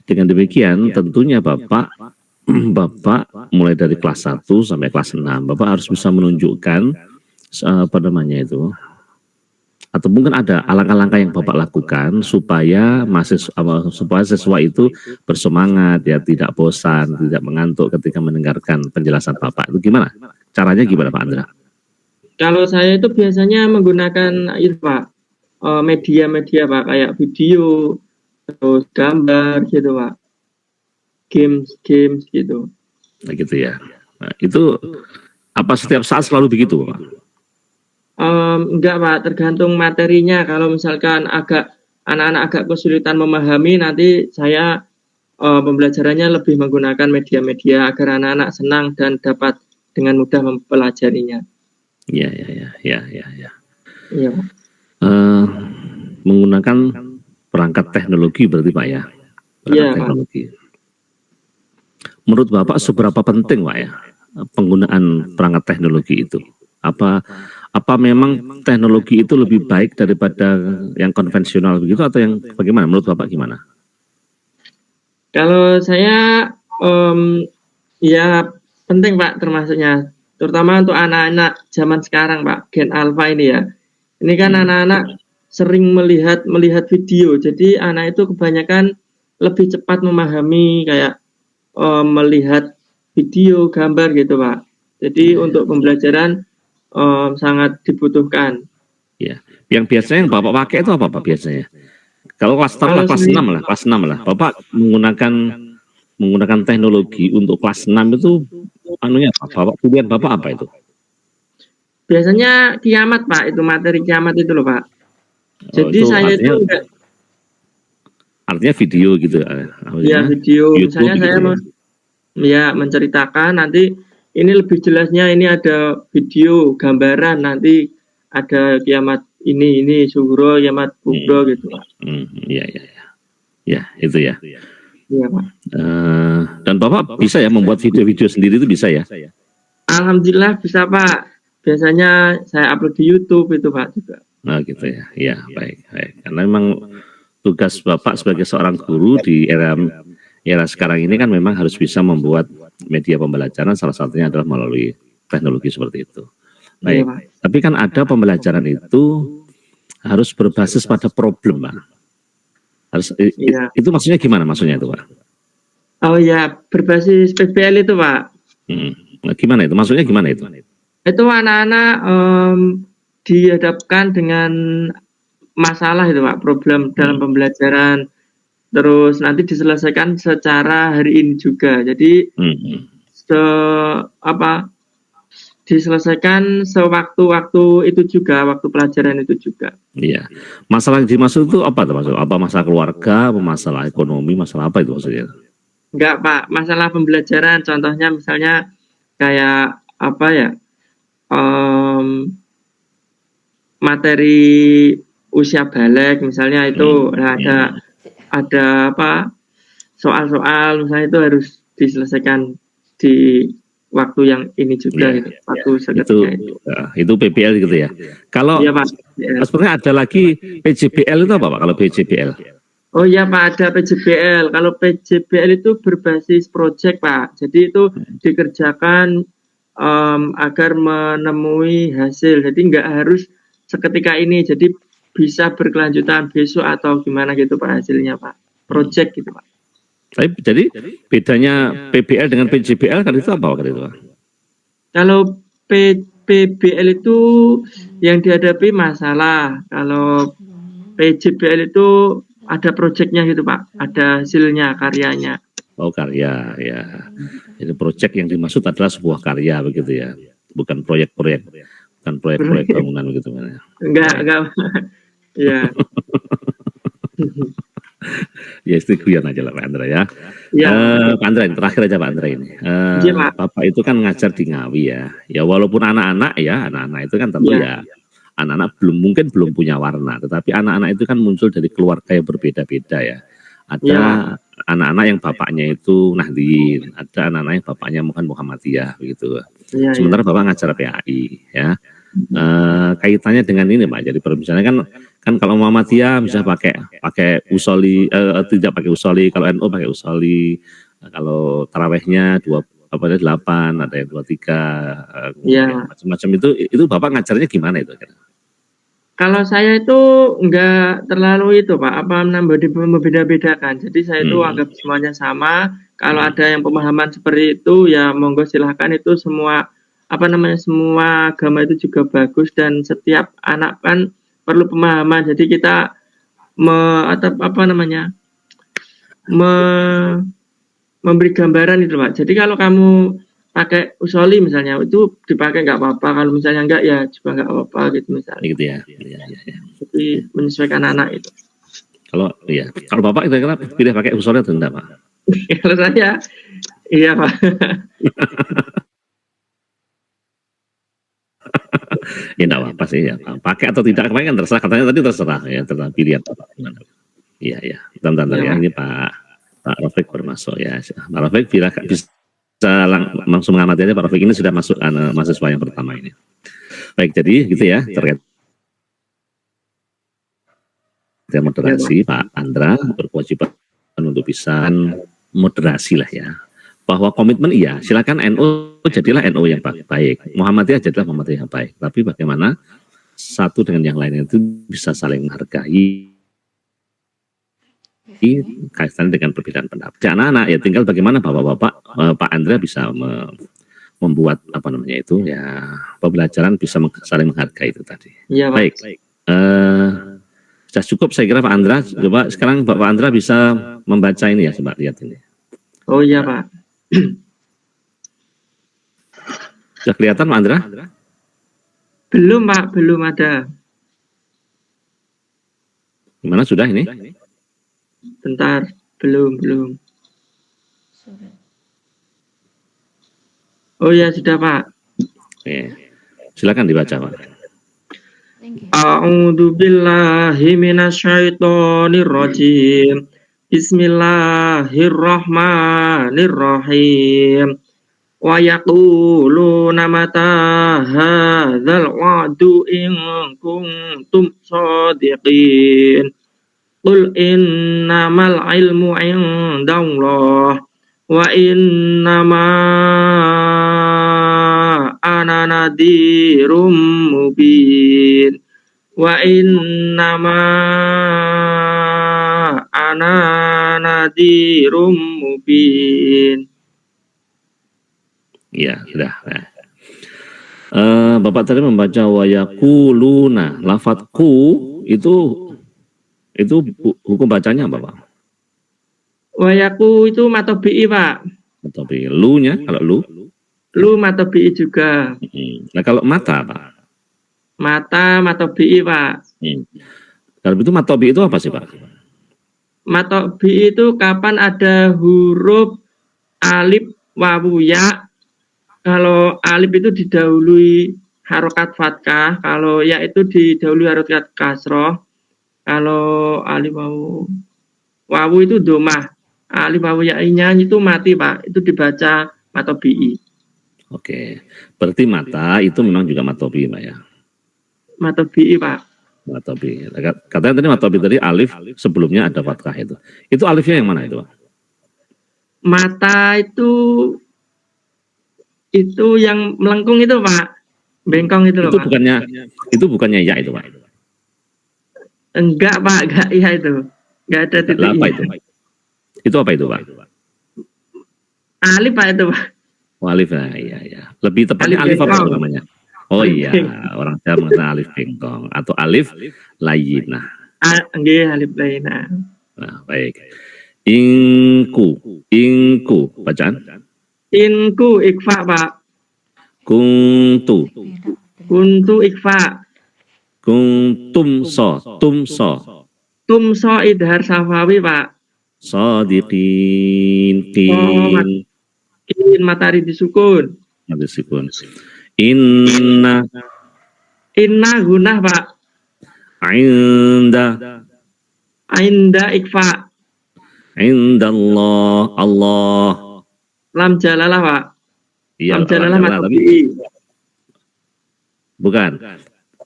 Dengan demikian tentunya Bapak mulai dari kelas 1 sampai kelas 6 Bapak harus bisa menunjukkan apa namanya itu, atau mungkin ada langkah-langkah yang Bapak lakukan supaya siswa itu bersemangat ya, tidak bosan, tidak mengantuk ketika mendengarkan penjelasan Bapak. Itu gimana? Caranya gimana Pak Andra? Kalau saya itu biasanya menggunakan itu Pak, media-media Pak, kayak video, terus gambar gitu Pak, games gitu. Nah gitu ya. Nah, itu apa setiap saat selalu begitu Pak? Enggak Pak, tergantung materinya. Kalau misalkan anak-anak agak kesulitan memahami, nanti saya pembelajarannya lebih menggunakan media-media agar anak-anak senang dan dapat dengan mudah mempelajarinya. Iya. Iya Pak. Menggunakan perangkat teknologi berarti Pak ya? Perangkat teknologi. Pak. Menurut Bapak seberapa penting Pak ya penggunaan perangkat teknologi itu? Apa memang teknologi itu lebih baik daripada yang konvensional begitu atau yang bagaimana? Menurut Bapak gimana? Kalau saya ya penting Pak, termasuknya terutama untuk anak-anak zaman sekarang Pak, Gen Alpha ini ya. Ini kan anak-anak sering melihat video, jadi anak itu kebanyakan lebih cepat memahami kayak melihat video, gambar gitu Pak. Jadi untuk pembelajaran sangat dibutuhkan. Ya, yang biasanya yang Bapak pakai itu apa Pak biasanya? Kalau kelas 6 lah, Bapak menggunakan teknologi untuk kelas 6 itu anunya apa? Pilihan Bapak apa itu? Biasanya kiamat Pak, itu materi kiamat itu loh Pak. Jadi itu saya artinya, itu enggak, artinya video gitu ya video YouTube, misalnya gitu saya ya menceritakan nanti ini lebih jelasnya, ini ada video gambaran, nanti ada kiamat ini Zuhro, kiamat kubro gitu Pak. Ya itu ya. Iya Pak. Dan Bapak bisa ya membuat video-video sendiri itu bisa ya? Alhamdulillah bisa Pak. Biasanya saya upload di YouTube itu Pak juga. Nah gitu ya. Ya baik. Karena memang tugas Bapak sebagai seorang guru di era sekarang ini kan memang harus bisa membuat media pembelajaran, salah satunya adalah melalui teknologi seperti itu. Baik. Ya, tapi kan ada pembelajaran itu harus berbasis pada problem, Pak. Harus ya. Itu maksudnya gimana maksudnya itu, Pak? Oh ya, berbasis PBL itu, Pak. Nah, gimana itu? Maksudnya gimana itu? Itu anak-anak dihadapkan dengan masalah itu Pak, problem dalam pembelajaran, terus nanti diselesaikan secara hari ini juga. Jadi diselesaikan sewaktu-waktu itu juga, waktu pelajaran itu juga. Iya. Masalah yang dimaksud itu apa tuh maksud? Apa masalah keluarga, apa masalah ekonomi, masalah apa itu maksudnya? Enggak Pak, masalah pembelajaran. Contohnya misalnya kayak apa ya? Materi usia balik misalnya itu ada apa soal-soal misalnya itu harus diselesaikan di waktu yang ini juga gitu. Waktu itu PBL gitu ya. Kalau sebenarnya ada lagi PJBL itu apa Pak? Kalau PJBL? Oh iya Pak, ada PJBL. Kalau PJBL itu berbasis project Pak. Jadi itu dikerjakan agar menemui hasil. Jadi nggak harus seketika ini. Jadi bisa berkelanjutan besok atau gimana gitu Pak hasilnya Pak. Project gitu Pak. Tapi jadi bedanya PBL dengan PJBL kan itu apa waktu itu Pak? Kalau PBL itu yang dihadapi masalah. Kalau PJBL itu ada projectnya gitu Pak. Ada hasilnya, karyanya. Oh karya ya. Ini proyek yang dimaksud adalah sebuah karya begitu ya. Bukan proyek-proyek. Bukan proyek-proyek bangunan begitu kan ya. Enggak. Ya. Ya istighfar aja lah Pak Andra ya. Pak Andra ini terakhir aja Pak Andra ini. Bapak itu kan ngajar di Ngawi ya. Ya walaupun anak-anak itu kan tentu ya anak-anak mungkin belum punya warna, tetapi anak-anak itu kan muncul dari keluarga yang berbeda-beda ya. Ada anak-anak yang bapaknya itu Nahdien, ada anak-anak yang bapaknya Muhammadiyah begitu. Sementara Bapak ngajar PAI ya. Kaitannya dengan ini Pak. Jadi misalnya Kan kalau Muhammadiyah bisa pakai usoli, tidak pakai usoli, kalau NU pakai usoli. Kalau tarawehnya 8, ada yang 23, Ya. macam-macam itu Bapak ngajarnya gimana itu? Kalau saya itu enggak terlalu itu Pak, membeda-bedakan. Jadi saya itu anggap semuanya sama. Kalau ada yang pemahaman seperti itu, ya monggo silahkan, itu semua semua agama itu juga bagus dan setiap anak kan perlu pemahaman. Jadi kita memberi gambaran itu Pak. Jadi kalau kamu pakai usoli misalnya, itu dipakai nggak apa-apa. Kalau misalnya enggak, ya juga nggak apa-apa gitu misalnya. Gitu ya. Ya. Jadi menyesuaikan anak itu. Kalau Bapak kira-kira pilih pakai usoli atau enggak, Pak? Kalau saya, iya Pak. Ya enggak apa-apa sih ya. Pakai atau tidak kemarin kan terserah, katanya tadi terserah ya, terserah pilihan Bapak. Iya. Bentar ya, ini Pak Rafiq bermasuk ya. Pak Rafiq bisa langsung mengamati aja, Pak Rafiq ini sudah masuk mahasiswa yang pertama ini. Baik, jadi gitu ya terkait moderasi, Pak Andra berkewajiban untuk bisa moderasi lah ya. Bahwa komitmen iya, silakan NU jadilah NU yang baik, Muhammadiyah jadilah Muhammadiyah yang baik. Tapi bagaimana satu dengan yang lain itu bisa saling menghargai kaitan dengan perbedaan pendapat. Anak-anak ya tinggal bagaimana bapak-bapak, Pak Andra bisa membuat pembelajaran bisa saling menghargai itu tadi. Ya, baik. Sudah cukup saya kira Pak Andra. Coba sekarang Pak Andra bisa membaca ini ya, coba lihat ini. Oh iya Pak. Sudah kelihatan Pak Andra? Belum Pak, belum ada. Gimana sudah ini? Bentar, belum. Oh ya sudah Pak. Oke. Silakan dibaca Pak. A'udzu billahi minasyaitonir rajim. Bismillahirrahmanirrahim. Wa yaquluna mata hadzal wa'du in kuntum shadiqin. Qul innamal ilmu 'indallah wa innama ana nadhirum mubin wa innama ana nadhirum mubin. Ya, sudah. Bapak tadi membaca wa yaquluna, lafadz ku itu hukum bacanya apa Pak? Wayaku itu matobi'i Pak. Matobi'i. Lu-nya kalau lu? Lu matobi'i juga. Nah kalau mata Pak? Mata matobi'i Pak. Kalau itu matobi'i itu apa sih Pak? Matobi'i itu kapan ada huruf alif wawu ya. Kalau alif itu didahului harokat fathah, kalau ya itu didahului harokat kasroh. Kalau alif wawu itu domah, alif wawu ya-nya itu mati Pak, itu dibaca matobi'i. Oke, berarti mata itu memang juga matobi'i Pak ya? Matobi'i Pak. Matobi'i. Katanya tadi matobi'i tadi alif sebelumnya ada fathah itu. Itu alifnya yang mana itu Pak? Mata itu yang melengkung itu Pak, bengkong itu loh Pak. Bukannya ya itu Pak? Enggak Pak, enggak ya itu. Enggak ada titik. Apa itu? Itu apa itu Pak? Alif Pak itu Pak. Oh, alif ya, iya. Lebih tepatnya alif apa namanya? Oh iya, orang Jawa mengenal alif bengkong atau alif layinah. Nggih, alif layinah. Nah, baik. Ingku bacaan? Inku ikfa Pak. Kuntu ikfa. Tumso idhar safawi Pak. Shadiqin. In matahari disukun. Inna gunah Pak. Inda ikfa. Allah. Lam jalalah Pak. Iya, lam jalalah matobi'i. Bukan.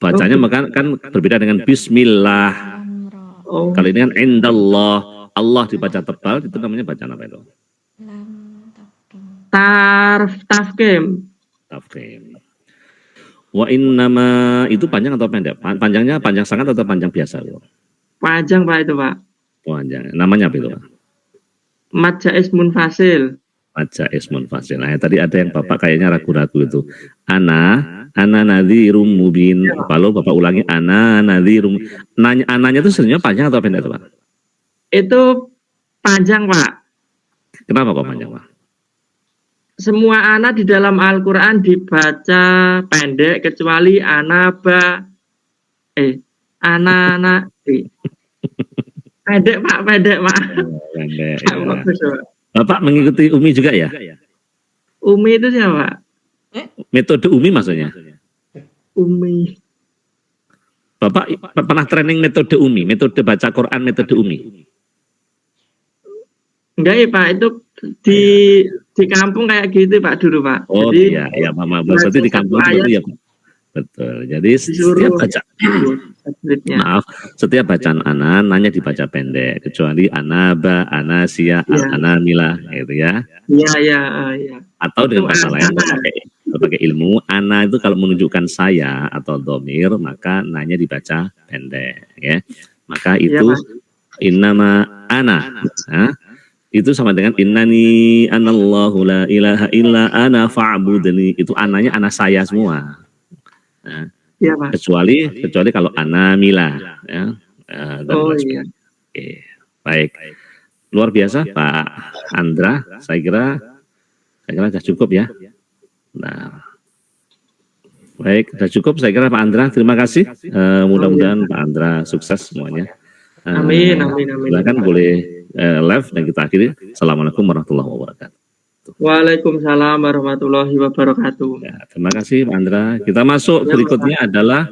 Bacanya maka kan berbeda dengan bismillah. Kalau ini kan indallah, Allah dibaca tebal, itu namanya bacaan apa itu? Tafkim. Wa innama itu panjang atau pendek? Panjangnya panjang sangat atau panjang biasa? Panjang Pak itu Pak. Panjang. Namanya apa itu Pak? Mad jaiz munfasil. Mad jaiz munfasil. Nah, tadi ada yang Bapak kayaknya ragu-ragu itu. Ana nadhirum mubin. Kalau Bapak ulangi ana nadhirum. Ananya itu sebenarnya panjang atau pendek itu Pak? Itu panjang Pak. Kenapa kok panjang Pak? Semua ana di dalam Al-Quran dibaca pendek kecuali anaba pendek Pak. Pendek. Ya. Bapak mengikuti Umi juga ya? Umi itu siapa? Metode Umi maksudnya? Umi. Bapak pernah training metode Umi, metode baca Quran metode Umi? Enggak ya Pak, itu di kampung kayak gitu Pak dulu Pak. Oh jadi, iya, Mama berarti di kampung itu ya Pak. Betul. Jadi setiap baca maaf, setiap bacaan nanya dibaca pendek kecuali anaba, anasia, anamila gitu ya. Iya. Atau dengan bahasa lain berbagai ilmu, ana itu kalau menunjukkan saya atau domir maka nanya dibaca pendek ya. Maka itu innama ana. Itu sama dengan innani anallahu la ilaha illa ana fa'budni. Itu ananya ana saya semua. Nah, ya, Pak. Kecuali kalau anamila ya. Iya. Oke. Baik. Luar biasa Pak Andra, saya kira sudah cukup ya. Nah. Baik, sudah cukup saya kira Pak Andra. Terima kasih. Mudah-mudahan Pak Andra sukses semuanya. Amin. Silakan boleh live dan kita akhiri. Assalamualaikum warahmatullahi wabarakatuh. Waalaikumsalam warahmatullahi wabarakatuh. Ya, terima kasih Pak Andra. Kita masuk berikutnya adalah